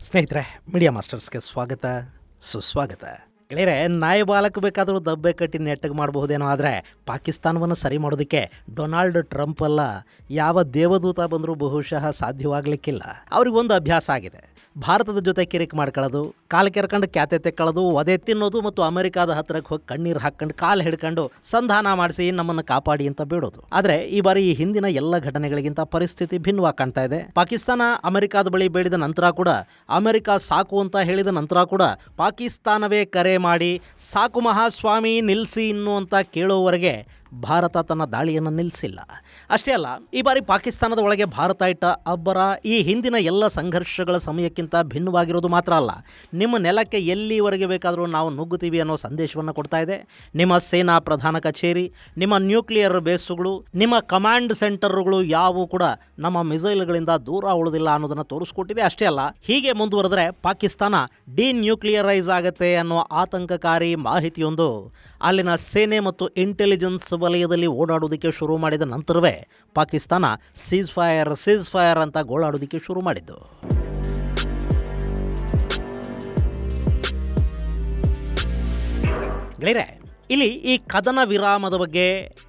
ಸ್ನೇಹಿತರೆ, ಮೀಡಿಯಾ ಮಾಸ್ಟರ್ಸ್ಗೆ ಸ್ವಾಗತ, ಸುಸ್ವಾಗತ. ಗೆಳೆಯರೆ, ನಾಯಿ ಬಾಲಕ್ಕೆ ಬೇಕಾದರೂ ದಬ್ಬೆ ಕಟ್ಟಿ ನೆಟ್ಟಗೆ ಮಾಡಬಹುದೇನೋ, ಆದರೆ ಪಾಕಿಸ್ತಾನವನ್ನು ಸರಿ ಮಾಡೋದಕ್ಕೆ ಡೊನಾಲ್ಡ್ ಟ್ರಂಪ್ ಅಲ್ಲ, ಯಾವ ದೇವದೂತ ಬಂದರೂ ಬಹುಶಃ ಸಾಧ್ಯವಾಗಲಿಕ್ಕಿಲ್ಲ. ಅವ್ರಿಗೊಂದು ಅಭ್ಯಾಸ ಆಗಿದೆ, ಭಾರತದ ಜೊತೆ ಕಿರಿಕ್ ಮಾಡ್ಕೊಳ್ಳೋದು, ಕಾಲು ಕೆರ್ಕೊಂಡು ಕ್ಯಾತೆ ತೆಕ್ಕೊಳ್ಳೋದು, ಒದೆ ತಿನ್ನೋದು ಮತ್ತು ಅಮೆರಿಕಾದ ಹತ್ರಕ್ಕೆ ಹೋಗಿ ಕಣ್ಣೀರು ಹಾಕ್ಕೊಂಡು ಕಾಲು ಹಿಡ್ಕೊಂಡು ಸಂಧಾನ ಮಾಡಿಸಿ ನಮ್ಮನ್ನು ಕಾಪಾಡಿ ಅಂತ ಬೇಡೋದು. ಆದರೆ ಈ ಬಾರಿ ಈ ಹಿಂದಿನ ಎಲ್ಲ ಘಟನೆಗಳಿಗಿಂತ ಪರಿಸ್ಥಿತಿ ಭಿನ್ನವಾಗಿ ಕಾಣ್ತಾ ಇದೆ. ಪಾಕಿಸ್ತಾನ ಅಮೆರಿಕಾದ ಬಳಿ ಬೇಡಿದ ನಂತರ ಕೂಡ, ಅಮೆರಿಕ ಸಾಕು ಅಂತ ಹೇಳಿದ ನಂತರ ಕೂಡ ಪಾಕಿಸ್ತಾನವೇ ಕರೆ ಮಾಡಿ ಸಾಕು ಮಹಾಸ್ವಾಮಿ ನಿಲ್ಲಿಸಿ ಇನ್ನು ಅಂತ ಕೇಳೋವರೆಗೆ ಭಾರತ ತನ್ನ ದಾಳಿಯನ್ನು ನಿಲ್ಲಿಸಿಲ್ಲ. ಅಷ್ಟೇ ಅಲ್ಲ, ಈ ಬಾರಿ ಪಾಕಿಸ್ತಾನದ ಒಳಗೆ ಭಾರತ ಇಟ್ಟ ಅಬ್ಬರ ಈ ಹಿಂದಿನ ಎಲ್ಲ ಸಂಘರ್ಷಗಳ ಸಮಯಕ್ಕಿಂತ ಭಿನ್ನವಾಗಿರೋದು ಮಾತ್ರ ಅಲ್ಲ, ನಿಮ್ಮ ನೆಲಕ್ಕೆ ಎಲ್ಲಿವರೆಗೆ ಬೇಕಾದರೂ ನಾವು ನುಗ್ಗುತ್ತೀವಿ ಅನ್ನೋ ಸಂದೇಶವನ್ನು ಕೊಡ್ತಾ ಇದೆ. ನಿಮ್ಮ ಸೇನಾ ಪ್ರಧಾನ ಕಚೇರಿ, ನಿಮ್ಮ ನ್ಯೂಕ್ಲಿಯರ್ ಬೇಸುಗಳು, ನಿಮ್ಮ ಕಮಾಂಡ್ ಸೆಂಟರ್ಗಳು ಯಾವುವು ಕೂಡ ನಮ್ಮ ಮಿಸೈಲ್ಗಳಿಂದ ದೂರ ಉಳಿದಿಲ್ಲ ಅನ್ನೋದನ್ನು ತೋರಿಸ್ಕೊಟ್ಟಿದೆ. ಅಷ್ಟೇ ಅಲ್ಲ, ಹೀಗೆ ಮುಂದುವರೆದ್ರೆ ಪಾಕಿಸ್ತಾನ ಡಿನ್ಯೂಕ್ಲಿಯರೈಸ್ ಆಗುತ್ತೆ ಅನ್ನೋ ಆತಂಕಕಾರಿ ಮಾಹಿತಿಯೊಂದು ಅಲ್ಲಿನ ಸೇನೆ ಮತ್ತು ಇಂಟೆಲಿಜೆನ್ಸ್ ವಲಯದಲ್ಲಿ ಓಡಾಡೋದಕ್ಕೆ ಶುರು ಮಾಡಿದ ನಂತರವೇ ಪಾಕಿಸ್ತಾನ ಸೀಸ್ ಫೈರ್ ಅಂತ ಗೋಳಾಡೋದಕ್ಕೆ ಶುರು ಮಾಡಿದ್ದು. ಗೆಳೆಯರೆ, ಇಲ್ಲಿ ಈ ಕದನ ವಿರಾಮದ ಬಗ್ಗೆ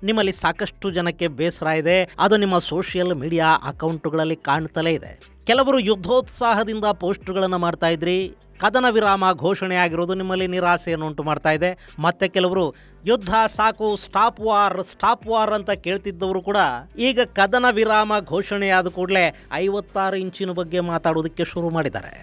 ನಿಮ್ಮಲ್ಲಿ ಸಾಕಷ್ಟು ಜನಕ್ಕೆ ಬೇಸರ ಇದೆ. ಅದು ನಿಮ್ಮ ಸೋಷಿಯಲ್ ಮೀಡಿಯಾ ಅಕೌಂಟ್ಗಳಲ್ಲಿ ಕಾಣ್ತಲೇ ಇದೆ. ಕೆಲವರು ಯುದ್ಧೋತ್ಸಾಹದಿಂದ ಪೋಸ್ಟ್ಗಳನ್ನು ಮಾಡ್ತಾ ಇದ್ರಿ, ಕದನ ವಿರಾಮ ಘೋಷಣೆ ಆಗಿರೋದು ನಿಮ್ಮಲ್ಲಿ ನಿರಾಸೆಯನ್ನು ಉಂಟು ಮಾಡ್ತಾ ಇದೆ. ಮತ್ತೆ ಕೆಲವರು ಯುದ್ಧ ಸಾಕು, ಸ್ಟಾಪ್ ವಾರ್ ಅಂತ ಕೇಳ್ತಿದ್ದವರು ಕೂಡ ಈಗ ಕದನ ವಿರಾಮ ಘೋಷಣೆಯಾದ ಕೂಡಲೇ 56 ಇಂಚಿನ ಬಗ್ಗೆ ಮಾತಾಡೋದಕ್ಕೆ ಶುರು ಮಾಡಿದ್ದಾರೆ.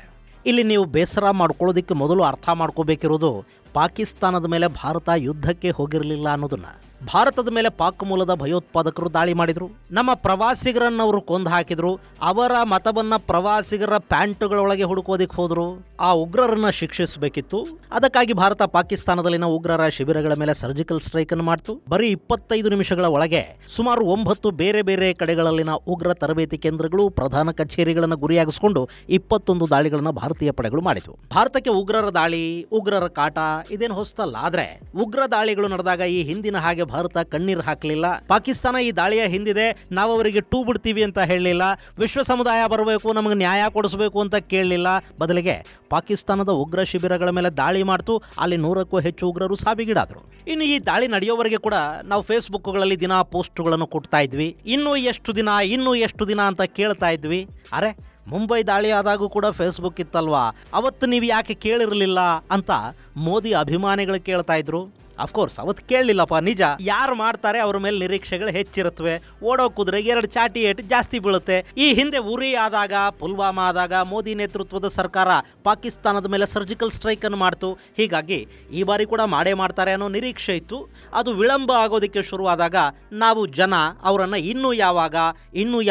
ಇಲ್ಲಿ ನೀವು ಬೇಸರ ಮಾಡ್ಕೊಳ್ಳೋದಕ್ಕೆ ಮೊದಲು ಅರ್ಥ ಮಾಡ್ಕೋಬೇಕಿರೋದು, ಪಾಕಿಸ್ತಾನದ ಮೇಲೆ ಭಾರತ ಯುದ್ಧಕ್ಕೆ ಹೋಗಿರಲಿಲ್ಲ ಅನ್ನೋದನ್ನು. ಭಾರತದ ಮೇಲೆ ಪಾಕ್ ಮೂಲದ ಭಯೋತ್ಪಾದಕರು ದಾಳಿ ಮಾಡಿದರು, ನಮ್ಮ ಪ್ರವಾಸಿಗರನ್ನು ಅವರು ಕೊಂದು ಹಾಕಿದ್ರು, ಅವರ ಮತವನ್ನು ಪ್ರವಾಸಿಗರ ಪ್ಯಾಂಟುಗಳೊಳಗೆ ಹುಡುಕೋದಿಕ್ಕೆ ಹೋದರು. ಆ ಉಗ್ರರನ್ನು ಶಿಕ್ಷಿಸಬೇಕಿತ್ತು. ಅದಕ್ಕಾಗಿ ಭಾರತ ಪಾಕಿಸ್ತಾನದಲ್ಲಿನ ಉಗ್ರರ ಶಿಬಿರಗಳ ಮೇಲೆ ಸರ್ಜಿಕಲ್ ಸ್ಟ್ರೈಕ್ ಅನ್ನು ಮಾಡಿತು. ಬರೀ 25 ನಿಮಿಷಗಳ ಒಳಗೆ ಸುಮಾರು 9 ಬೇರೆ ಬೇರೆ ಕಡೆಗಳಲ್ಲಿನ ಉಗ್ರ ತರಬೇತಿ ಕೇಂದ್ರಗಳು, ಪ್ರಧಾನ ಕಚೇರಿಗಳನ್ನು ಗುರಿಯಾಗಿಸಿಕೊಂಡು 21 ದಾಳಿಗಳನ್ನು ಭಾರತೀಯ ಪಡೆಗಳು ಮಾಡಿತು. ಭಾರತಕ್ಕೆ ಉಗ್ರರ ದಾಳಿ, ಉಗ್ರರ ಕಾಟ ಇದೇನು ಹೊಸತಲ್ಲ. ಆದ್ರೆ ಉಗ್ರ ದಾಳಿಗಳು ನಡೆದಾಗ ಈ ಹಿಂದಿನ ಹಾಗೆ ಭಾರತ ಕಣ್ಣೀರು ಹಾಕಲಿಲ್ಲ. ಪಾಕಿಸ್ತಾನ ಈ ದಾಳಿಯ ಹಿಂದಿದೆ, ನಾವು ಅವರಿಗೆ ಟೂ ಬಿಡ್ತೀವಿ ಅಂತ ಹೇಳಲಿಲ್ಲ. ವಿಶ್ವ ಸಮುದಾಯ ಬರಬೇಕು, ನಮಗೆ ನ್ಯಾಯ ಕೊಡಿಸಬೇಕು ಅಂತ ಕೇಳಲಿಲ್ಲ. ಬದಲಿಗೆ ಪಾಕಿಸ್ತಾನದ ಉಗ್ರ ಶಿಬಿರಗಳ ಮೇಲೆ ದಾಳಿ ಮಾಡ್ತು. ಅಲ್ಲಿ 100ಕ್ಕೂ ಹೆಚ್ಚು ಉಗ್ರರು ಸಾವಿಗೀಡಾದರು. ಇನ್ನು ಈ ದಾಳಿ ನಡೆಯೋವರೆಗೆ ಕೂಡ ನಾವು ಫೇಸ್ಬುಕ್ಗಳಲ್ಲಿ ದಿನ ಪೋಸ್ಟ್ಗಳನ್ನು ಕೊಡ್ತಾ ಇದ್ವಿ. ಇನ್ನೂ ಎಷ್ಟು ದಿನ ಅಂತ ಕೇಳ್ತಾ ಇದ್ವಿ. ಅರೆ, ಮುಂಬೈ ದಾಳಿ ಆದಾಗೂ ಕೂಡ ಫೇಸ್ಬುಕ್ ಇತ್ತಲ್ವಾ, ಅವತ್ತು ನೀವು ಯಾಕೆ ಕೇಳಿರಲಿಲ್ಲ ಅಂತ ಮೋದಿ ಅಭಿಮಾನಿಗಳು ಕೇಳ್ತಾ ಇದ್ರು. ಅಫ್ಕೋರ್ಸ್ ಅವತ್ತು ಕೇಳಲಿಲ್ಲಪ್ಪ, ನಿಜ. ಯಾರು ಮಾಡ್ತಾರೆ ಅವ್ರ ಮೇಲೆ ನಿರೀಕ್ಷೆಗಳು ಹೆಚ್ಚಿರುತ್ತವೆ. ಓಡೋ ಕುದುರೆಗೆ 2 ಚಾಟಿ ಏಟು ಜಾಸ್ತಿ ಬೀಳುತ್ತೆ. ಈ ಹಿಂದೆ ಉರಿ ಆದಾಗ, ಪುಲ್ವಾಮಾ ಆದಾಗ ಮೋದಿ ನೇತೃತ್ವದ ಸರ್ಕಾರ ಪಾಕಿಸ್ತಾನದ ಮೇಲೆ ಸರ್ಜಿಕಲ್ ಸ್ಟ್ರೈಕ್ ಅನ್ನು ಮಾಡ್ತು. ಹೀಗಾಗಿ ಈ ಬಾರಿ ಕೂಡ ಮಾಡೇ ಮಾಡ್ತಾರೆ ಅನ್ನೋ ನಿರೀಕ್ಷೆ ಇತ್ತು. ಅದು ವಿಳಂಬ ಆಗೋದಕ್ಕೆ ಶುರುವಾದಾಗ ನಾವು ಜನ ಅವರನ್ನು ಇನ್ನೂ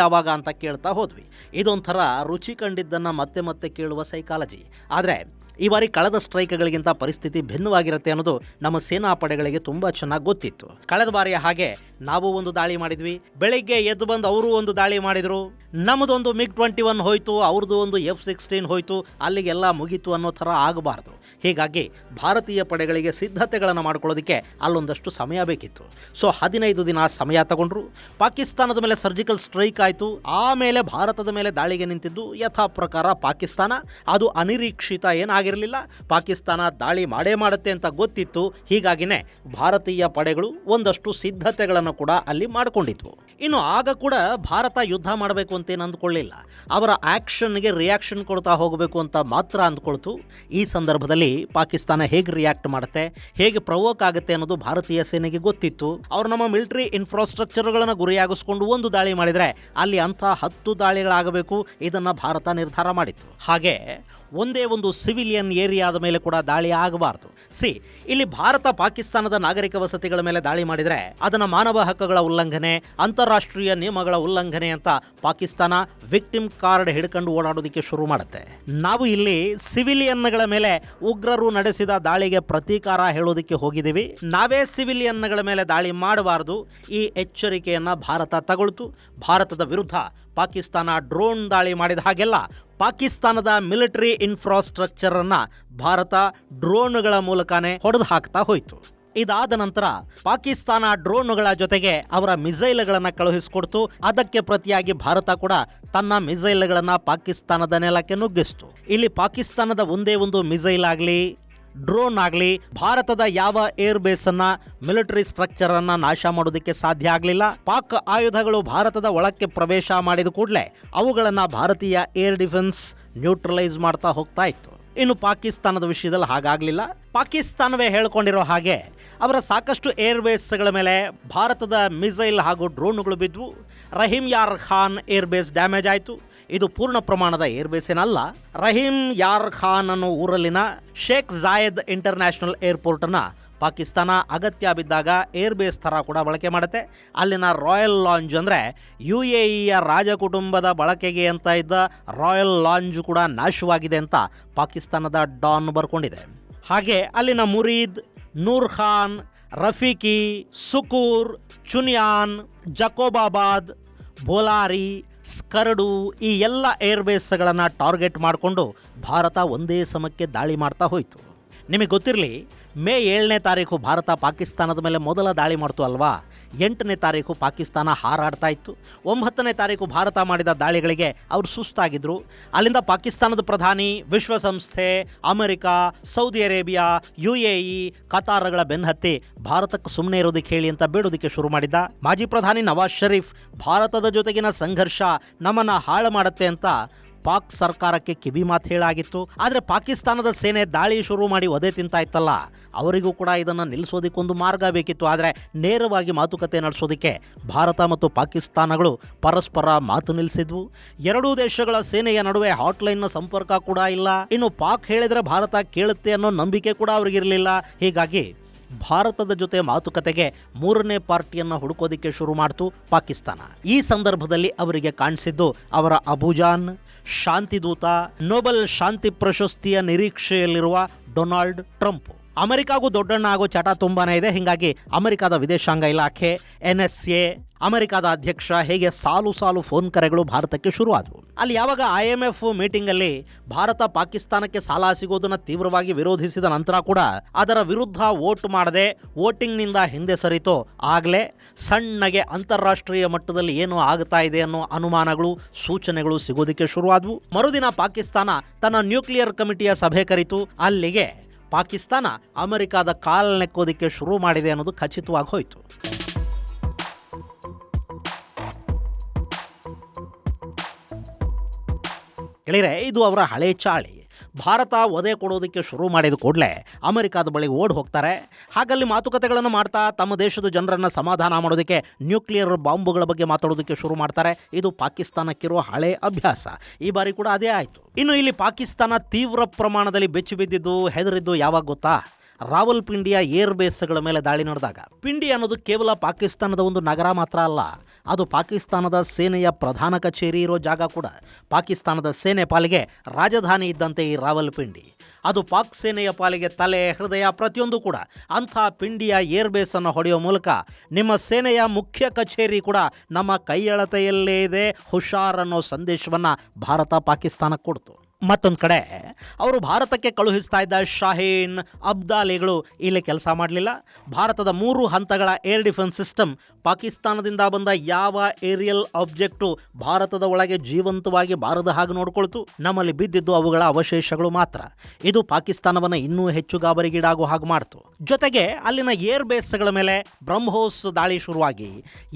ಯಾವಾಗ ಅಂತ ಕೇಳ್ತಾ ಹೋದ್ವಿ. ಇದೊಂಥರ ರುಚಿ ಕಂಡಿದ್ದನ್ನು ಮತ್ತೆ ಮತ್ತೆ ಕೇಳುವ ಸೈಕಾಲಜಿ. ಆದರೆ ಈ ಬಾರಿ ಕಳೆದ ಸ್ಟ್ರೈಕ್ಗಳಿಗಿಂತ ಪರಿಸ್ಥಿತಿ ಭಿನ್ನವಾಗಿರುತ್ತೆ ಅನ್ನೋದು ನಮ್ಮ ಸೇನಾ ಪಡೆಗಳಿಗೆ ತುಂಬ ಚೆನ್ನಾಗಿ ಗೊತ್ತಿತ್ತು. ಕಳೆದ ಬಾರಿಯ ಹಾಗೆ ನಾವು ಒಂದು ದಾಳಿ ಮಾಡಿದ್ವಿ. ಬೆಳಿಗ್ಗೆ ಎದ್ದು ಬಂದು ಅವರು ಒಂದು ದಾಳಿ ಮಾಡಿದರು. ನಮ್ಮದೊಂದು MiG-21 ಹೋಯ್ತು, ಅವ್ರದ್ದು ಒಂದು F-16 ಹೋಯ್ತು, ಅಲ್ಲಿಗೆಲ್ಲ ಮುಗೀತು ಅನ್ನೋ ಥರ ಆಗಬಾರ್ದು. ಹೀಗಾಗಿ ಭಾರತೀಯ ಪಡೆಗಳಿಗೆ ಸಿದ್ಧತೆಗಳನ್ನು ಮಾಡ್ಕೊಳ್ಳೋದಕ್ಕೆ ಅಲ್ಲೊಂದಷ್ಟು ಸಮಯ ಬೇಕಿತ್ತು. ಸೊ 15 ದಿನ ಸಮಯ ತಗೊಂಡ್ರು. ಪಾಕಿಸ್ತಾನದ ಮೇಲೆ ಸರ್ಜಿಕಲ್ ಸ್ಟ್ರೈಕ್ ಆಯಿತು. ಆಮೇಲೆ ಭಾರತದ ಮೇಲೆ ದಾಳಿಗೆ ನಿಂತಿದ್ದು ಯಥಾ ಪ್ರಕಾರ ಪಾಕಿಸ್ತಾನ. ಅದು ಅನಿರೀಕ್ಷಿತ ಏನಾಗಿರಲಿಲ್ಲ. ಪಾಕಿಸ್ತಾನ ದಾಳಿ ಮಾಡೇ ಮಾಡುತ್ತೆ ಅಂತ ಗೊತ್ತಿತ್ತು. ಹೀಗಾಗಿನೇ ಭಾರತೀಯ ಪಡೆಗಳು ಒಂದಷ್ಟು ಸಿದ್ಧತೆಗಳನ್ನು ಕೂಡ ಅಲ್ಲಿ ಮಾಡಿಕೊಂಡಿದ್ವು. ಇನ್ನು ಆಗ ಕೂಡ ಭಾರತ ಯುದ್ಧ ಮಾಡಬೇಕು ಅಂತೇನು ಅಂದ್ಕೊಳ್ಳಿಲ್ಲ. ಅವರ ಆ್ಯಕ್ಷನ್ಗೆ ರಿಯಾಕ್ಷನ್ ಕೊಡ್ತಾ ಹೋಗಬೇಕು ಅಂತ ಮಾತ್ರ ಅಂದ್ಕೊಳ್ತು. ಈ ಸಂದರ್ಭದಲ್ಲಿ ಪಾಕಿಸ್ತಾನ ಹೇಗೆ ರಿಯಾಕ್ಟ್ ಮಾಡುತ್ತೆ, ಹೇಗೆ ಪ್ರವೋಕ್ ಆಗುತ್ತೆ ಅನ್ನೋದು ಭಾರತೀಯ ಸೇನೆಗೆ ಗೊತ್ತಿತ್ತು. ಅವರು ನಮ್ಮ ಮಿಲಿಟರಿ ಇನ್ಫ್ರಾಸ್ಟ್ರಕ್ಚರ್ಗಳನ್ನು ಗುರಿಯಾಗಿಸ್ಕೊಂಡು ಒಂದು ದಾಳಿ ಮಾಡಿದರೆ ಅಲ್ಲಿ ಅಂಥ 10 ದಾಳಿಗಳಾಗಬೇಕು. ಇದನ್ನು ಭಾರತ ನಿರ್ಧಾರ ಮಾಡಿತ್ತು. ಹಾಗೆ ಒಂದೇ ಒಂದು ಸಿವಿಲಿಯನ್ ಏರಿಯಾದ ಮೇಲೆ ಕೂಡ ದಾಳಿ ಆಗಬಾರ್ದು. ಇಲ್ಲಿ ಭಾರತ ಪಾಕಿಸ್ತಾನದ ನಾಗರಿಕ ವಸತಿಗಳ ಮೇಲೆ ದಾಳಿ ಮಾಡಿದರೆ ಅದನ್ನು ಮಾನವ ಹಕ್ಕುಗಳ ಉಲ್ಲಂಘನೆ, ಅಂತಾರಾಷ್ಟ್ರೀಯ ನಿಯಮಗಳ ಉಲ್ಲಂಘನೆ ಅಂತ ಪಾಕಿಸ್ತಾನ ವಿಕ್ಟಿಮ್ ಕಾರ್ಡ್ ಹಿಡ್ಕೊಂಡು ಓಡಾಡೋದಕ್ಕೆ ಶುರು ಮಾಡುತ್ತೆ. ನಾವು ಇಲ್ಲಿ ಸಿವಿಲಿಯನ್ಗಳ ಮೇಲೆ ಉಗ್ರರು ನಡೆಸಿದ ದಾಳಿಗೆ ಪ್ರತೀಕಾರ ಹೇಳೋದಕ್ಕೆ ಹೋಗಿದ್ದೀವಿ. ನಾವೇ ಸಿವಿಲಿಯನ್ಗಳ ಮೇಲೆ ದಾಳಿ ಮಾಡಬಾರದು. ಈ ಎಚ್ಚರಿಕೆಯನ್ನು ಭಾರತ ತಗೊಳ್ತು. ಭಾರತದ ವಿರುದ್ಧ ಪಾಕಿಸ್ತಾನ ಡ್ರೋನ್ ದಾಳಿ ಮಾಡಿದ ಹಾಗೆಲ್ಲ ಪಾಕಿಸ್ತಾನದ ಮಿಲಿಟರಿ ಇನ್ಫ್ರಾಸ್ಟ್ರಕ್ಚರ್ ಅನ್ನ ಭಾರತ ಡ್ರೋನ್ಗಳ ಮೂಲಕನೇ ಹೊಡೆದು ಹಾಕ್ತಾ ಹೋಯಿತು. ಇದಾದ ನಂತರ ಪಾಕಿಸ್ತಾನ ಡ್ರೋನ್ಗಳ ಜೊತೆಗೆ ಅವರ ಮಿಸೈಲ್ಗಳನ್ನು ಕಳುಹಿಸಿಕೊಡ್ತು. ಅದಕ್ಕೆ ಪ್ರತಿಯಾಗಿ ಭಾರತ ಕೂಡ ತನ್ನ ಮಿಸೈಲ್ಗಳನ್ನು ಪಾಕಿಸ್ತಾನದ ನೆಲಕ್ಕೆ ನುಗ್ಗಿಸ್ತು. ಇಲ್ಲಿ ಪಾಕಿಸ್ತಾನದ ಒಂದೇ ಒಂದು ಮಿಸೈಲ್ ಆಗಲಿ ಡ್ರೋನ್ ಆಗಲಿ ಭಾರತದ ಯಾವ ಏರ್ ಬೇಸ್ ಅನ್ನ ಮಿಲಿಟರಿ ಸ್ಟ್ರಕ್ಚರ್ ಅನ್ನ ನಾಶ ಮಾಡೋದಕ್ಕೆ ಸಾಧ್ಯ ಆಗಲಿಲ್ಲ. ಪಾಕ್ ಆಯುಧಗಳು ಭಾರತದ ಒಳಕ್ಕೆ ಪ್ರವೇಶ ಮಾಡಿದ ಕೂಡಲೇ ಅವುಗಳನ್ನ ಭಾರತೀಯ ಏರ್ ಡಿಫೆನ್ಸ್ ನ್ಯೂಟ್ರಲೈಸ್ ಮಾಡ್ತಾ ಹೋಗ್ತಾ ಇತ್ತು. ಇನ್ನು ಪಾಕಿಸ್ತಾನದ ವಿಷಯದಲ್ಲಿ ಹಾಗಾಗಲಿಲ್ಲ. ಪಾಕಿಸ್ತಾನವೇ ಹೇಳ್ಕೊಂಡಿರೋ ಹಾಗೆ ಅವರ ಸಾಕಷ್ಟು ಏರ್ಬೇಸ್ಗಳ ಮೇಲೆ ಭಾರತದ ಮಿಸೈಲ್ ಹಾಗೂ ಡ್ರೋನ್ಗಳು ಬಿದ್ವು. ರಹೀಮ್ ಯಾರ್ ಖಾನ್ ಏರ್ಬೇಸ್ ಡ್ಯಾಮೇಜ್ ಆಯಿತು. ಇದು ಪೂರ್ಣ ಪ್ರಮಾಣದ ಏರ್ಬೇಸ್ ಏನಲ್ಲ. ರಹೀಮ್ ಯಾರ್ ಖಾನ್ ಅನ್ನೋ ಊರಲ್ಲಿನ ಶೇಖ್ ಜಾಯದ್ ಇಂಟರ್ನ್ಯಾಷನಲ್ ಏರ್ಪೋರ್ಟನ್ನು ಪಾಕಿಸ್ತಾನ ಅಗತ್ಯ ಬಿದ್ದಾಗ ಏರ್ಬೇಸ್ ಥರ ಕೂಡ ಬಳಕೆ ಮಾಡುತ್ತೆ. ಅಲ್ಲಿನ ರಾಯಲ್ ಲಾಂಜ್ ಅಂದರೆ UAEಯ ರಾಜಕುಟುಂಬದ ಬಳಕೆಗೆ ಅಂತ ಇದ್ದ ರಾಯಲ್ ಲಾಂಜ್ ಕೂಡ ನಾಶವಾಗಿದೆ ಅಂತ ಪಾಕಿಸ್ತಾನದ ಡಾನ್ ಬರ್ಕೊಂಡಿದೆ. ಹಾಗೆ ಅಲ್ಲಿನ ಮುರೀದ್, ನೂರ್ ಖಾನ್, ರಫೀಕಿ, ಸುಕೂರ್, ಚುನಿಯಾನ್, ಜಕೋಬಾಬಾದ್, ಬೋಲಾರಿ, ಸ್ಕರ್ಡು ಈ ಎಲ್ಲ ಏರ್ಬೇಸ್ಗಳನ್ನು ಟಾರ್ಗೆಟ್ ಮಾಡಿಕೊಂಡು ಭಾರತ ಒಂದೇ ಸಮಕ್ಕೆ ದಾಳಿ ಮಾಡ್ತಾ ಹೋಯಿತು. ನಿಮಗೆ ಗೊತ್ತಿರಲಿ, ಮೇ 7ನೇ ತಾರೀಕು ಭಾರತ ಪಾಕಿಸ್ತಾನದ ಮೇಲೆ ಮೊದಲ ದಾಳಿ ಮಾಡ್ತು ಅಲ್ವಾ. 8ನೇ ತಾರೀಕು ಪಾಕಿಸ್ತಾನ ಹಾರಾಡ್ತಾ ಇತ್ತು. 9ನೇ ತಾರೀಕು ಭಾರತ ಮಾಡಿದ ದಾಳಿಗಳಿಗೆ ಅವರು ಸುಸ್ತಾಗಿದ್ದರು. ಅಲ್ಲಿಂದ ಪಾಕಿಸ್ತಾನದ ಪ್ರಧಾನಿ ವಿಶ್ವಸಂಸ್ಥೆ, ಅಮೆರಿಕ, ಸೌದಿ ಅರೇಬಿಯಾ, UAE, ಕತಾರ್ಗಳ ಬೆನ್ನತ್ತಿ ಭಾರತಕ್ಕೆ ಸುಮ್ಮನೆ ಇರೋದಕ್ಕೆ ಹೇಳಿ ಅಂತ ಬೇಡೋದಕ್ಕೆ ಶುರು ಮಾಡಿದ್ದ. ಮಾಜಿ ಪ್ರಧಾನಿ ನವಾಜ್ ಶರೀಫ್ ಭಾರತದ ಜೊತೆಗಿನ ಸಂಘರ್ಷ ನಮ್ಮನ್ನು ಹಾಳು ಮಾಡುತ್ತೆ ಅಂತ ಪಾಕ್ ಸರ್ಕಾರಕ್ಕೆ ಕಿವಿ ಮಾತು ಹೇಳಾಗಿತ್ತು. ಆದರೆ ಪಾಕಿಸ್ತಾನದ ಸೇನೆ ದಾಳಿ ಶುರು ಮಾಡಿ ಒದೆ ತಿಂತಾ ಇತ್ತಲ್ಲ, ಅವರಿಗೂ ಕೂಡ ಇದನ್ನು ನಿಲ್ಲಿಸೋದಕ್ಕೊಂದು ಮಾರ್ಗ ಬೇಕಿತ್ತು. ಆದರೆ ನೇರವಾಗಿ ಮಾತುಕತೆ ನಡೆಸೋದಕ್ಕೆ ಭಾರತ ಮತ್ತು ಪಾಕಿಸ್ತಾನಗಳು ಪರಸ್ಪರ ಮಾತು ನಿಲ್ಲಿಸಿದ್ವು. ಎರಡೂ ದೇಶಗಳ ಸೇನೆಯ ನಡುವೆ ಹಾಟ್ಲೈನ್ನ ಸಂಪರ್ಕ ಕೂಡ ಇಲ್ಲ. ಇನ್ನು ಪಾಕ್ ಹೇಳಿದರೆ ಭಾರತ ಕೇಳುತ್ತೆ ಅನ್ನೋ ನಂಬಿಕೆ ಕೂಡ ಅವ್ರಿಗಿರಲಿಲ್ಲ. ಹೀಗಾಗಿ ಭಾರತದ ಜೊತೆ ಮಾತುಕತೆಗೆ 3ನೇ ಪಾರ್ಟಿಯನ್ನು ಹುಡುಕೋದಿಕ್ಕೆ ಶುರು ಮಾಡ್ತು ಪಾಕಿಸ್ತಾನ. ಈ ಸಂದರ್ಭದಲ್ಲಿ ಅವರಿಗೆ ಕಾಣಿಸಿದ್ದು ಅವರ ಅಬುಜಾನ್, ಶಾಂತಿದೂತ, ನೊಬೆಲ್ ಶಾಂತಿ ಪ್ರಶಸ್ತಿಯ ನಿರೀಕ್ಷೆಯಲ್ಲಿರುವ ಡೊನಾಲ್ಡ್ ಟ್ರಂಪ್. ಅಮೆರಿಕಾಗೂ ದೊಡ್ಡಣ್ಣ ಆಗೋ ಚಟ ತುಂಬಾನೇ ಇದೆ. ಹೀಗಾಗಿ ಅಮೆರಿಕದ ವಿದೇಶಾಂಗ ಇಲಾಖೆ, NSA, ಅಮೆರಿಕದ ಅಧ್ಯಕ್ಷ ಹೇಗೆ ಸಾಲು ಸಾಲು ಫೋನ್ ಕರೆಗಳು ಭಾರತಕ್ಕೆ ಶುರುವಾದವು. ಅಲ್ಲಿ ಯಾವಾಗ IMF ಮೀಟಿಂಗಲ್ಲಿ ಭಾರತ ಪಾಕಿಸ್ತಾನಕ್ಕೆ ಸಾಲ ಸಿಗೋದನ್ನು ತೀವ್ರವಾಗಿ ವಿರೋಧಿಸಿದ ನಂತರ ಕೂಡ ಅದರ ವಿರುದ್ಧ ವೋಟ್ ಮಾಡದೆ ವೋಟಿಂಗ್ನಿಂದ ಹಿಂದೆ ಸರಿತೋ ಆಗಲೇ ಸಣ್ಣಗೆ ಅಂತಾರಾಷ್ಟ್ರೀಯ ಮಟ್ಟದಲ್ಲಿ ಏನು ಆಗ್ತಾ ಇದೆ ಅನ್ನೋ ಅನುಮಾನಗಳು, ಸೂಚನೆಗಳು ಸಿಗೋದಕ್ಕೆ ಶುರುವಾದವು. ಮರುದಿನ ಪಾಕಿಸ್ತಾನ ತನ್ನ ನ್ಯೂಕ್ಲಿಯರ್ ಕಮಿಟಿಯ ಸಭೆ ಕರೆಯಿತು. ಅಲ್ಲಿಗೆ ಪಾಕಿಸ್ತಾನ ಅಮೆರಿಕದ ಕಾಲ್ ನೆಕ್ಕೋದಿಕ್ಕೆ ಶುರು ಮಾಡಿದೆ ಅನ್ನೋದು ಖಚಿತವಾಗಿ ಹೋಯಿತು. ಗೆಳೆಯರೆ, ಇದು ಅವರ ಹಳೆ ಚಾಳಿ. ಭಾರತ ಒದೆ ಕೊಡೋದಕ್ಕೆ ಶುರು ಮಾಡಿದ ಕೂಡಲೇ ಅಮೆರಿಕದ ಬಳಿ ಓಡಿ ಹೋಗ್ತಾರೆ. ಹಾಗಲ್ಲಿ ಮಾತುಕತೆಗಳನ್ನು ಮಾಡ್ತಾ ತಮ್ಮ ದೇಶದ ಜನರನ್ನು ಸಮಾಧಾನ ಮಾಡೋದಕ್ಕೆ ನ್ಯೂಕ್ಲಿಯರ್ ಬಾಂಬುಗಳ ಬಗ್ಗೆ ಮಾತಾಡೋದಕ್ಕೆ ಶುರು ಮಾಡ್ತಾರೆ. ಇದು ಪಾಕಿಸ್ತಾನಕ್ಕಿರುವ ಹಳೆ ಅಭ್ಯಾಸ. ಈ ಬಾರಿ ಕೂಡ ಅದೇ ಆಯಿತು. ಇನ್ನು ಇಲ್ಲಿ ಪಾಕಿಸ್ತಾನ ತೀವ್ರ ಪ್ರಮಾಣದಲ್ಲಿ ಬೆಚ್ಚಿ ಬಿದ್ದಿದ್ದು, ಹೆದರಿದ್ದು ಯಾವಾಗ ಗೊತ್ತಾ? ರಾವಲ್ಪಿಂಡಿಯ ಏರ್ ಬೇಸ್ಗಳ ಮೇಲೆ ದಾಳಿ ನಡೆದಾಗ. ಪಿಂಡಿ ಅನ್ನೋದು ಕೇವಲ ಪಾಕಿಸ್ತಾನದ ಒಂದು ನಗರ ಮಾತ್ರ ಅಲ್ಲ, ಅದು ಪಾಕಿಸ್ತಾನದ ಸೇನೆಯ ಪ್ರಧಾನ ಕಚೇರಿ ಇರೋ ಜಾಗ ಕೂಡ. ಪಾಕಿಸ್ತಾನದ ಸೇನೆ ಪಾಲಿಗೆ ರಾಜಧಾನಿ ಇದ್ದಂತೆ ಈ ರಾವಲ್ಪಿಂಡಿ. ಅದು ಪಾಕ್ ಸೇನೆಯ ಪಾಲಿಗೆ ತಲೆ, ಹೃದಯ, ಪ್ರತಿಯೊಂದು ಕೂಡ. ಅಂಥ ಪಿಂಡಿಯ ಏರ್ ಬೇಸನ್ನು ಹೊಡೆಯೋ ಮೂಲಕ ನಿಮ್ಮ ಸೇನೆಯ ಮುಖ್ಯ ಕಚೇರಿ ಕೂಡ ನಮ್ಮ ಕೈಯಳತೆಯಲ್ಲೇ ಇದೆ, ಹುಷಾರ್ ಅನ್ನೋ ಸಂದೇಶವನ್ನು ಭಾರತ ಪಾಕಿಸ್ತಾನಕ್ಕೆ ಕೊಡ್ತು. ಮತ್ತೊಂದು ಕಡೆ ಅವರು ಭಾರತಕ್ಕೆ ಕಳುಹಿಸ್ತಾ ಇದ್ದ ಶಾಹೀನ್, ಅಬ್ದಾಲಿಗಳು ಇಲ್ಲಿ ಕೆಲಸ ಮಾಡಲಿಲ್ಲ. ಭಾರತದ 3 ಹಂತಗಳ ಏರ್ ಡಿಫೆನ್ಸ್ ಸಿಸ್ಟಮ್ ಪಾಕಿಸ್ತಾನದಿಂದ ಬಂದ ಯಾವ ಏರಿಯಲ್ ಆಬ್ಜೆಕ್ಟು ಭಾರತದ ಒಳಗೆ ಜೀವಂತವಾಗಿ ಬಾರದ ಹಾಗೆ ನೋಡ್ಕೊಳ್ತು. ನಮ್ಮಲ್ಲಿ ಬಿದ್ದಿದ್ದು ಅವುಗಳ ಅವಶೇಷಗಳು ಮಾತ್ರ. ಇದು ಪಾಕಿಸ್ತಾನವನ್ನು ಇನ್ನೂ ಹೆಚ್ಚು ಗಾಬರಿಗೀಡಾಗೋ ಹಾಗೆ ಮಾಡ್ತು. ಜೊತೆಗೆ ಅಲ್ಲಿನ ಏರ್ ಬೇಸ್ಗಳ ಮೇಲೆ ಬ್ರಹ್ಮೋಸ್ ದಾಳಿ ಶುರುವಾಗಿ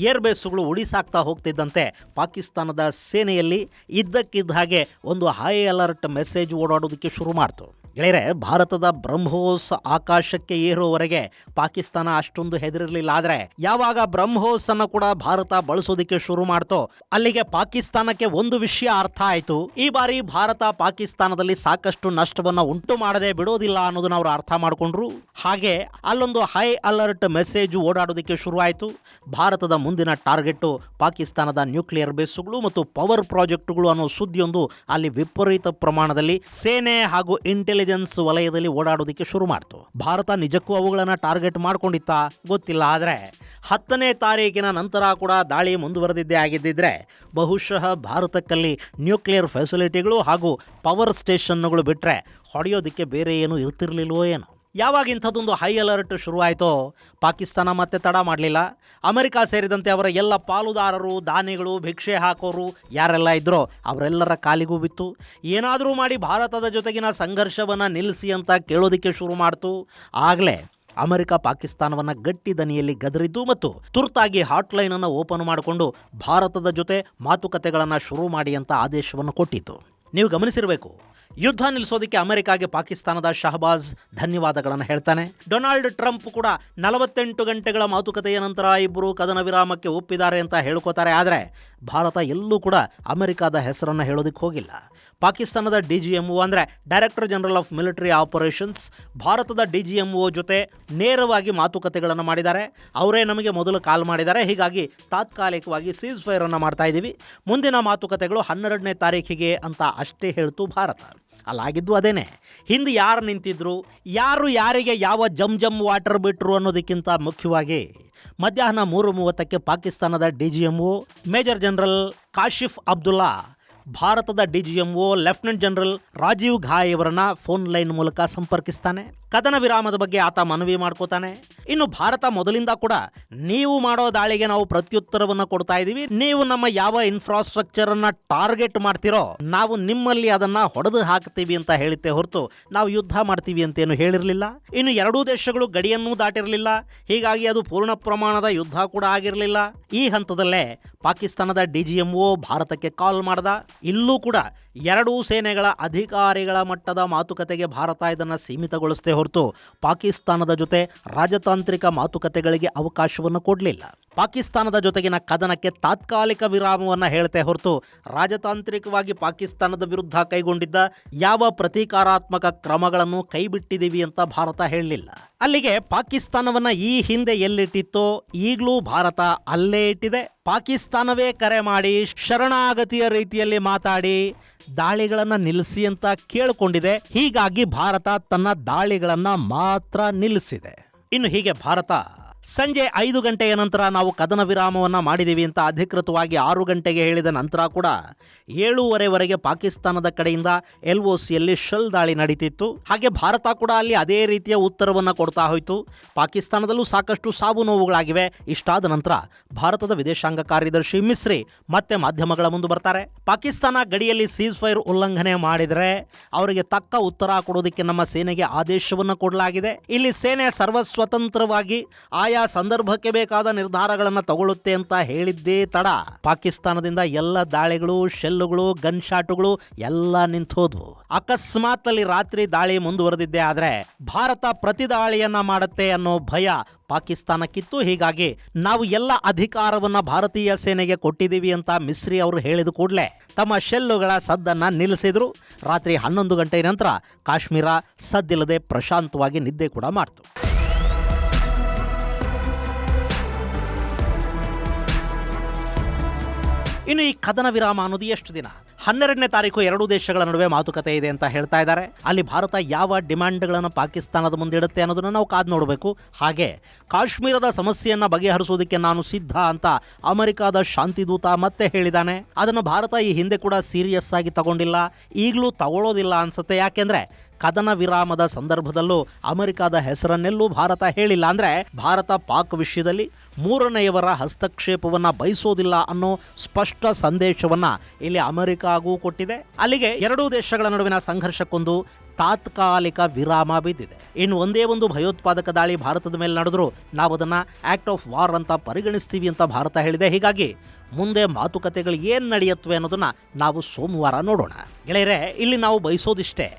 ಏರ್ ಬೇಸ್ಗಳು ಉಳಿಸಾಕ್ತಾ ಹೋಗ್ತಿದ್ದಂತೆ ಪಾಕಿಸ್ತಾನದ ಸೇನೆಯಲ್ಲಿ ಇದ್ದಕ್ಕಿದ್ದ ಹಾಗೆ ಒಂದು ಹೈ ಅಲರ್ಟ್ ಮೆಸೇಜ್ ಓಡಾಡೋದಕ್ಕೆ ಶುರು ಮಾಡ್ತು. ಗೆಳೆಯರೆ, ಭಾರತದ ಬ್ರಹ್ಮೋಸ್ ಆಕಾಶಕ್ಕೆ ಏರುವವರೆಗೆ ಪಾಕಿಸ್ತಾನ ಅಷ್ಟೊಂದು ಹೆದರಿರಲಿಲ್ಲ. ಆದರೆ ಯಾವಾಗ ಬ್ರಹ್ಮೋಸ್ ಅನ್ನು ಕೂಡ ಭಾರತ ಬಳಸೋದಕ್ಕೆ ಶುರು ಮಾಡ್ತೋ ಅಲ್ಲಿಗೆ ಪಾಕಿಸ್ತಾನಕ್ಕೆ ಒಂದು ವಿಷಯ ಅರ್ಥ ಆಯಿತು. ಈ ಬಾರಿ ಭಾರತ ಪಾಕಿಸ್ತಾನದಲ್ಲಿ ಸಾಕಷ್ಟು ನಷ್ಟವನ್ನು ಉಂಟು ಮಾಡದೆ ಬಿಡೋದಿಲ್ಲ ಅನ್ನೋದನ್ನ ಅವರು ಅರ್ಥ ಮಾಡಿಕೊಂಡ್ರು. ಹಾಗೆ ಅಲ್ಲೊಂದು ಹೈ ಅಲರ್ಟ್ ಮೆಸೇಜ್ ಓಡಾಡೋದಕ್ಕೆ ಶುರು ಆಯಿತು. ಭಾರತದ ಮುಂದಿನ ಟಾರ್ಗೆಟ್ ಪಾಕಿಸ್ತಾನದ ನ್ಯೂಕ್ಲಿಯರ್ ಬೇಸ್ಗಳು ಮತ್ತು ಪವರ್ ಪ್ರಾಜೆಕ್ಟ್ಗಳು ಅನ್ನೋ ಸುದ್ದಿಯೊಂದು ಅಲ್ಲಿ ವಿಪರೀತ ಪ್ರಮಾಣದಲ್ಲಿ ಸೇನೆ ಹಾಗೂ ಇಂಟೆಲಿಜೆನ್ಸ್ ವಲಯದಲ್ಲಿ ಓಡಾಡೋದಕ್ಕೆ ಶುರು ಮಾಡ್ತು. ಭಾರತ ನಿಜಕ್ಕೂ ಅವುಗಳನ್ನ ಟಾರ್ಗೆಟ್ ಮಾಡ್ಕೊಂಡಿತ್ತ ಗೊತ್ತಿಲ್ಲ. ಆದರೆ 10ನೇ ತಾರೀಕಿನ ನಂತರ ಕೂಡ ದಾಳಿ ಮುಂದುವರೆದಿದ್ದೇ ಆಗಿದ್ದಿದ್ರೆ ಬಹುಶಃ ಭಾರತಕ್ಕಲ್ಲಿ ನ್ಯೂಕ್ಲಿಯರ್ ಫೆಸಿಲಿಟಿಗಳು ಹಾಗೂ ಪವರ್ ಸ್ಟೇಷನ್ಗಳು ಬಿಟ್ಟರೆ ಹೊಡೆಯೋದಕ್ಕೆ ಬೇರೆ ಏನು ಇರ್ತಿರ್ಲಿಲ್ವೋ ಏನೋ. ಯಾವಾಗ ಇಂಥದ್ದೊಂದು ಹೈ ಅಲರ್ಟ್ ಶುರುವಾಯಿತೋ ಪಾಕಿಸ್ತಾನ ಮತ್ತೆ ತಡ ಮಾಡಲಿಲ್ಲ. ಅಮೆರಿಕ ಸೇರಿದಂತೆ ಅವರ ಎಲ್ಲ ಪಾಲುದಾರರು, ದಾನಿಗಳು, ಭಿಕ್ಷೆ ಹಾಕೋರು ಯಾರೆಲ್ಲ ಇದ್ರೋ ಅವರೆಲ್ಲರ ಕಾಲಿಗೂ ಬಿತ್ತು. ಏನಾದರೂ ಮಾಡಿ ಭಾರತದ ಜೊತೆಗಿನ ಸಂಘರ್ಷವನ್ನು ನಿಲ್ಲಿಸಿ ಅಂತ ಕೇಳೋದಕ್ಕೆ ಶುರು ಮಾಡ್ತು. ಆಗಲೇ ಅಮೆರಿಕ ಪಾಕಿಸ್ತಾನವನ್ನು ಗಟ್ಟಿ ದನಿಯಲ್ಲಿ ಗದರಿದ್ದು ಮತ್ತು ತುರ್ತಾಗಿ ಹಾಟ್ಲೈನನ್ನು ಓಪನ್ ಮಾಡಿಕೊಂಡು ಭಾರತದ ಜೊತೆ ಮಾತುಕತೆಗಳನ್ನು ಶುರು ಮಾಡಿ ಅಂತ ಆದೇಶವನ್ನು ಕೊಟ್ಟಿತು. ನೀವು ಗಮನಿಸಿರಬೇಕು, ಯುದ್ಧ ನಿಲ್ಲಿಸೋದಕ್ಕೆ ಅಮೆರಿಕಾಗೆ ಪಾಕಿಸ್ತಾನದ ಶಹಬಾಜ್ ಧನ್ಯವಾದಗಳನ್ನು ಹೇಳ್ತಾನೆ. ಡೊನಾಲ್ಡ್ ಟ್ರಂಪ್ ಕೂಡ 48 ಗಂಟೆಗಳ ಮಾತುಕತೆಯ ನಂತರ ಇಬ್ಬರು ಕದನ ವಿರಾಮಕ್ಕೆ ಒಪ್ಪಿದ್ದಾರೆ ಅಂತ ಹೇಳ್ಕೋತಾರೆ. ಆದರೆ ಭಾರತ ಎಲ್ಲೂ ಕೂಡ ಅಮೆರಿಕಾದ ಹೆಸರನ್ನು ಹೇಳೋದಕ್ಕೆ ಹೋಗಿಲ್ಲ. ಪಾಕಿಸ್ತಾನದ DGMO ಅಂದರೆ director general of military operations ಭಾರತದ DGMO ಜೊತೆ ನೇರವಾಗಿ ಮಾತುಕತೆಗಳನ್ನು ಮಾಡಿದ್ದಾರೆ. ಅವರೇ ನಮಗೆ ಮೊದಲು ಕಾಲ್ ಮಾಡಿದ್ದಾರೆ. ಹೀಗಾಗಿ ತಾತ್ಕಾಲಿಕವಾಗಿ ಸೀಸ್ ಫೈರನ್ನು ಮಾಡ್ತಾ ಇದ್ದೀವಿ, ಮುಂದಿನ ಮಾತುಕತೆಗಳು 12ನೇ ತಾರೀಖಿಗೆ ಅಂತ ಅಷ್ಟೇ ಹೇಳ್ತು ಭಾರತ. ಅಲ್ಲಾಗಿದ್ದು ಅದೇನೆ. ಹಿಂದೆ ಯಾರು ನಿಂತಿದ್ರು, ಯಾರು ಯಾರಿಗೆ ಯಾವ ಜಮ್ ವಾಟರ್ ಬಿಟ್ಟರು ಅನ್ನೋದಕ್ಕಿಂತ ಮುಖ್ಯವಾಗಿ ಮಧ್ಯಾಹ್ನ 3:30ಕ್ಕೆ ಪಾಕಿಸ್ತಾನದ DGMO major general Kashif Abdullah ಭಾರತದ DGMO ಲೆಫ್ಟಿನೆಂಟ್ ಜನರಲ್ ರಾಜೀವ್ ಘಾಯ್ ಅವರನ್ನ ಫೋನ್ ಲೈನ್ ಮೂಲಕ ಸಂಪರ್ಕಿಸ್ತಾನೆ. ಕದನ ವಿರಾಮದ ಬಗ್ಗೆ ಆತ ಮನವಿ ಮಾಡ್ಕೋತಾನೆ. ಇನ್ನು ಭಾರತ ಮೊದಲಿಂದ ಕೂಡ ನೀವು ಮಾಡೋ ದಾಳಿಗೆ ನಾವು ಪ್ರತ್ಯುತ್ತರವನ್ನು ಕೊಡ್ತಾ ಇದ್ದೀವಿ, ನೀವು ನಮ್ಮ ಯಾವ ಇನ್ಫ್ರಾಸ್ಟ್ರಕ್ಚರ್ ಅನ್ನ ಟಾರ್ಗೆಟ್ ಮಾಡ್ತಿರೋ ನಾವು ನಿಮ್ಮಲ್ಲಿ ಅದನ್ನ ಹೊಡೆದು ಹಾಕ್ತೀವಿ ಅಂತ ಹೇಳಿದ್ದೆ ಹೊರತು ನಾವು ಯುದ್ಧ ಮಾಡ್ತೀವಿ ಅಂತೇನು ಹೇಳಿರಲಿಲ್ಲ. ಇನ್ನು ಎರಡೂ ದೇಶಗಳು ಗಡಿಯನ್ನೂ ದಾಟಿರಲಿಲ್ಲ. ಹೀಗಾಗಿ ಅದು ಪೂರ್ಣ ಪ್ರಮಾಣದ ಯುದ್ಧ ಕೂಡ ಆಗಿರಲಿಲ್ಲ. ಈ ಹಂತದಲ್ಲೇ ಪಾಕಿಸ್ತಾನದ DGMO ಭಾರತಕ್ಕೆ ಕಾಲ್ ಮಾಡ್ದ. ಇಲ್ಲೂ ಕೂಡ ಎರಡೂ ಸೇನೆಗಳ ಅಧಿಕಾರಿಗಳ ಮಟ್ಟದ ಮಾತುಕತೆಗೆ ಭಾರತ ಇದನ್ನು ಸೀಮಿತಗೊಳಿಸದೆ ಹೊರತು ಪಾಕಿಸ್ತಾನದ ಜೊತೆ ರಾಜತಾಂತ್ರಿಕ ಮಾತುಕತೆಗಳಿಗೆ ಅವಕಾಶವನ್ನು ಕೊಡಲಿಲ್ಲ. ಪಾಕಿಸ್ತಾನದ ಜೊತೆಗಿನ ಕದನಕ್ಕೆ ತಾತ್ಕಾಲಿಕ ವಿರಾಮವನ್ನು ಹೇಳ್ತೆ ಹೊರತು ರಾಜತಾಂತ್ರಿಕವಾಗಿ ಪಾಕಿಸ್ತಾನದ ವಿರುದ್ಧ ಕೈಗೊಂಡಿದ್ದ ಯಾವ ಪ್ರತೀಕಾರಾತ್ಮಕ ಕ್ರಮಗಳನ್ನು ಕೈಬಿಟ್ಟಿದ್ದೀವಿ ಅಂತ ಭಾರತ ಹೇಳಲಿಲ್ಲ. ಅಲ್ಲಿಗೆ ಪಾಕಿಸ್ತಾನವನ್ನು ಈ ಹಿಂದೆ ಎಲ್ಲಿಟ್ಟಿತ್ತೋ ಈಗಲೂ ಭಾರತ ಅಲ್ಲೇ ಇಟ್ಟಿದೆ. ಪಾಕಿಸ್ತಾನವೇ ಕರೆ ಮಾಡಿ ಶರಣಾಗತಿಯ ರೀತಿಯಲ್ಲಿ ಮಾತಾಡಿ ದಾಳಿಗಳನ್ನು ನಿಲ್ಲಿಸಿ ಅಂತ ಕೇಳಿಕೊಂಡಿದೆ. ಹೀಗಾಗಿ ಭಾರತ ತನ್ನ ದಾಳಿಗಳನ್ನು ಮಾತ್ರ ನಿಲ್ಲಿಸಿದೆ. ಇನ್ನು ಹೀಗೆ ಭಾರತ ಸಂಜೆ 5 ಗಂಟೆಯ ನಂತರ ನಾವು ಕದನ ವಿರಾಮವನ್ನು ಮಾಡಿದ್ದೀವಿ ಅಂತ ಅಧಿಕೃತವಾಗಿ 6 ಗಂಟೆಗೆ ಹೇಳಿದ ನಂತರ ಕೂಡ 7:30ವರೆಗೆ ಪಾಕಿಸ್ತಾನದ ಕಡೆಯಿಂದ LOCಯಲ್ಲಿ ಶೆಲ್ ದಾಳಿ ನಡೀತಿತ್ತು. ಹಾಗೆ ಭಾರತ ಕೂಡ ಅಲ್ಲಿ ಅದೇ ರೀತಿಯ ಉತ್ತರವನ್ನು ಕೊಡ್ತಾ ಹೋಯಿತು. ಪಾಕಿಸ್ತಾನದಲ್ಲೂ ಸಾಕಷ್ಟು ಸಾವು ನೋವುಗಳಾಗಿವೆ. ಇಷ್ಟಾದ ನಂತರ ಭಾರತದ ವಿದೇಶಾಂಗ ಕಾರ್ಯದರ್ಶಿ ಮಿಸ್ರಿ ಮತ್ತೆ ಮಾಧ್ಯಮಗಳ ಮುಂದೆ ಬರ್ತಾರೆ. ಪಾಕಿಸ್ತಾನ ಗಡಿಯಲ್ಲಿ ಸೀಸ್ ಫೈರ್ ಉಲ್ಲಂಘನೆ ಮಾಡಿದರೆ ಅವರಿಗೆ ತಕ್ಕ ಉತ್ತರ ಕೊಡೋದಕ್ಕೆ ನಮ್ಮ ಸೇನೆಗೆ ಆದೇಶವನ್ನು ಕೊಡಲಾಗಿದೆ. ಇಲ್ಲಿ ಸೇನೆ ಸರ್ವಸ್ವತಂತ್ರವಾಗಿ ಆಯಾ ಸಂದರ್ಭಕ್ಕೆ ಬೇಕಾದ ನಿರ್ಧಾರಗಳನ್ನು ತಗೊಳ್ಳುತ್ತೆ ಅಂತ ಹೇಳಿದ್ದೇ ತಡ ಪಾಕಿಸ್ತಾನದಿಂದ ಎಲ್ಲ ದಾಳಿಗಳು, ಶೆಲ್ಲುಗಳು, ಗನ್ ಶಾಟುಗಳು ಎಲ್ಲ ನಿಂತೋದ್ವು. ಅಕಸ್ಮಾತ್ ಅಲ್ಲಿ ರಾತ್ರಿ ದಾಳಿ ಮುಂದುವರೆದಿದ್ದೆ ಆದರೆ ಭಾರತ ಪ್ರತಿ ದಾಳಿಯನ್ನ ಮಾಡುತ್ತೆ ಅನ್ನೋ ಭಯ ಪಾಕಿಸ್ತಾನಕ್ಕಿತ್ತು. ಹೀಗಾಗಿ ನಾವು ಎಲ್ಲ ಅಧಿಕಾರವನ್ನ ಭಾರತೀಯ ಸೇನೆಗೆ ಕೊಟ್ಟಿದ್ದೀವಿ ಅಂತ ಮಿಸ್ರಿ ಅವರು ಹೇಳಿದ ಕೂಡಲೇ ತಮ್ಮ ಶೆಲ್ಲುಗಳ ಸದ್ದನ್ನ ನಿಲ್ಲಿಸಿದ್ರು. ರಾತ್ರಿ 11 ಗಂಟೆ ನಂತರ ಕಾಶ್ಮೀರ ಸದ್ದಿಲ್ಲದೆ ಪ್ರಶಾಂತವಾಗಿ ನಿದ್ದೆ ಕೂಡ ಮಾಡ್ತು. ಇನ್ನು ಈ ಕದನ ವಿರಾಮ ಅನ್ನೋದು ಎಷ್ಟು ದಿನ? 12ನೇ ತಾರೀಕು ಎರಡೂ ದೇಶಗಳ ನಡುವೆ ಮಾತುಕತೆ ಇದೆ ಅಂತ ಹೇಳ್ತಾ ಇದ್ದಾರೆ. ಅಲ್ಲಿ ಭಾರತ ಯಾವ ಡಿಮ್ಯಾಂಡ್ಗಳನ್ನು ಪಾಕಿಸ್ತಾನದ ಮುಂದೆ ಇಡುತ್ತೆ ಅನ್ನೋದನ್ನು ನಾವು ಕಾದು ನೋಡಬೇಕು. ಹಾಗೆ ಕಾಶ್ಮೀರದ ಸಮಸ್ಯೆಯನ್ನು ಬಗೆಹರಿಸೋದಕ್ಕೆ ನಾನು ಸಿದ್ಧ ಅಂತ ಅಮೆರಿಕದ ಶಾಂತಿದೂತ ಮತ್ತೆ ಹೇಳಿದ್ದಾನೆ. ಅದನ್ನು ಭಾರತ ಈ ಹಿಂದೆ ಕೂಡ ಸೀರಿಯಸ್ ಆಗಿ ತಗೊಂಡಿಲ್ಲ, ಈಗಲೂ ತಗೊಳ್ಳೋದಿಲ್ಲ ಅನ್ಸುತ್ತೆ. ಯಾಕೆಂದ್ರೆ ಕದನ ವಿರಾಮದ ಸಂದರ್ಭದಲ್ಲೂ ಅಮೆರಿಕದ ಹೆಸರನ್ನೆಲ್ಲೂ ಭಾರತ ಹೇಳಿಲ್ಲ. ಅಂದರೆ ಭಾರತ ಪಾಕ್ ವಿಷಯದಲ್ಲಿ ಮೂರನೆಯವರ ಹಸ್ತಕ್ಷೇಪವನ್ನು ಬಯಸೋದಿಲ್ಲ ಅನ್ನೋ ಸ್ಪಷ್ಟ ಸಂದೇಶವನ್ನು ಇಲ್ಲಿ ಅಮೆರಿಕಾಗೂ ಕೊಟ್ಟಿದೆ. ಅಲ್ಲಿಗೆ ಎರಡೂ ದೇಶಗಳ ನಡುವಿನ ಸಂಘರ್ಷಕ್ಕೊಂದು ತಾತ್ಕಾಲಿಕ ವಿರಾಮ ಬಿದ್ದಿದೆ. ಇನ್ನು ಒಂದೇ ಒಂದು ಭಯೋತ್ಪಾದಕ ದಾಳಿ ಭಾರತದ ಮೇಲೆ ನಡೆದರೂ ನಾವು ಅದನ್ನು ಆಕ್ಟ್ ಆಫ್ ವಾರ್ ಅಂತ ಪರಿಗಣಿಸ್ತೀವಿ ಅಂತ ಭಾರತ ಹೇಳಿದೆ. ಹೀಗಾಗಿ ಮುಂದೆ ಮಾತುಕತೆಗಳು ಏನು ನಡೆಯುತ್ತವೆ ಅನ್ನೋದನ್ನು ನಾವು ಸೋಮವಾರ ನೋಡೋಣ. ಗೆಳೆಯರೆ, ಇಲ್ಲಿ ನಾವು ಬಯಸೋದಿಷ್ಟೇ,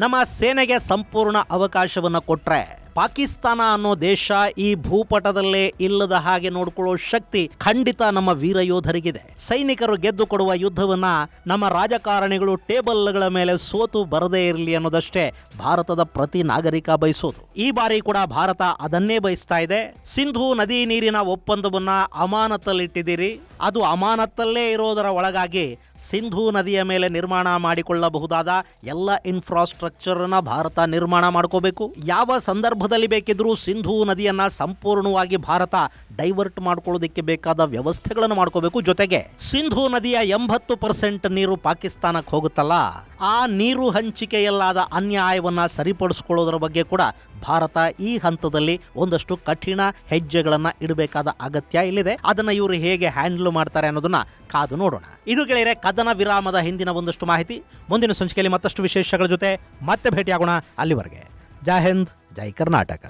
ನಮ್ಮ ಸೇನೆಗೆ ಸಂಪೂರ್ಣ ಅವಕಾಶವನ್ನು ಕೊಟ್ಟರೆ ಪಾಕಿಸ್ತಾನ ಅನ್ನೋ ದೇಶ ಈ ಭೂಪಟದಲ್ಲೇ ಇಲ್ಲದ ಹಾಗೆ ನೋಡಿಕೊಳ್ಳೋ ಶಕ್ತಿ ಖಂಡಿತ ನಮ್ಮ ವೀರ ಯೋಧರಿಗಿದೆ. ಸೈನಿಕರು ಗೆದ್ದು ಕೊಡುವ ಯುದ್ಧವನ್ನ ನಮ್ಮ ರಾಜಕಾರಣಿಗಳು ಟೇಬಲ್ಗಳ ಮೇಲೆ ಸೋತು ಬರದೇ ಇರಲಿ ಅನ್ನೋದಷ್ಟೇ ಭಾರತದ ಪ್ರತಿ ನಾಗರಿಕ ಬಯಸೋದು. ಈ ಬಾರಿ ಕೂಡ ಭಾರತ ಅದನ್ನೇ ಬಯಸ್ತಾ ಇದೆ. ಸಿಂಧೂ ನದಿ ನೀರಿನ ಒಪ್ಪಂದವನ್ನ ಅಮಾನತಲ್ಲಿಟ್ಟಿದ್ದೀರಿ. ಅದು ಅಮಾನತಲ್ಲೇ ಇರೋದರ ಒಳಗಾಗಿ ಸಿಂಧೂ ನದಿಯ ಮೇಲೆ ನಿರ್ಮಾಣ ಮಾಡಿಕೊಳ್ಳಬಹುದಾದ ಎಲ್ಲ ಇನ್ಫ್ರಾಸ್ಟ್ರಕ್ಚರ್ ಭಾರತ ನಿರ್ಮಾಣ ಮಾಡ್ಕೋಬೇಕು. ಯಾವ ಸಂದರ್ಭ ಸಂದರ್ಭದಲ್ಲಿ ಬೇಕಿದ್ರೂ ಸಿಂಧೂ ನದಿಯನ್ನ ಸಂಪೂರ್ಣವಾಗಿ ಭಾರತ ಡೈವರ್ಟ್ ಮಾಡ್ಕೊಳ್ಳೋದಕ್ಕೆ ಬೇಕಾದ ವ್ಯವಸ್ಥೆಗಳನ್ನು ಮಾಡ್ಕೋಬೇಕು. ಜೊತೆಗೆ ಸಿಂಧೂ ನದಿಯ 80% ನೀರು ಪಾಕಿಸ್ತಾನಕ್ಕೆ ಹೋಗುತ್ತಲ್ಲ, ಆ ನೀರು ಹಂಚಿಕೆಯಲ್ಲಾದ ಅನ್ಯಾಯವನ್ನ ಸರಿಪಡಿಸ್ಕೊಳ್ಳೋದ್ರ ಬಗ್ಗೆ ಕೂಡ ಭಾರತ ಈ ಹಂತದಲ್ಲಿ ಒಂದಷ್ಟು ಕಠಿಣ ಹೆಜ್ಜೆಗಳನ್ನ ಇಡಬೇಕಾದ ಅಗತ್ಯ ಇಲ್ಲಿದೆ. ಅದನ್ನ ಇವರು ಹೇಗೆ ಹ್ಯಾಂಡಲ್ ಮಾಡ್ತಾರೆ ಅನ್ನೋದನ್ನ ಕಾದು ನೋಡೋಣ. ಇದು ಗೆಳೆಯರೆ ಕದನ ವಿರಾಮದ ಹಿಂದಿನ ಒಂದಷ್ಟು ಮಾಹಿತಿ. ಮುಂದಿನ ಸಂಚಿಕೆಯಲ್ಲಿ ಮತ್ತಷ್ಟು ವಿಶೇಷಗಳ ಜೊತೆ ಮತ್ತೆ ಭೇಟಿಯಾಗೋಣ. ಅಲ್ಲಿವರೆಗೆ ಜೈ ಹಿಂದ್, ಜೈ ಕರ್ನಾಟಕ.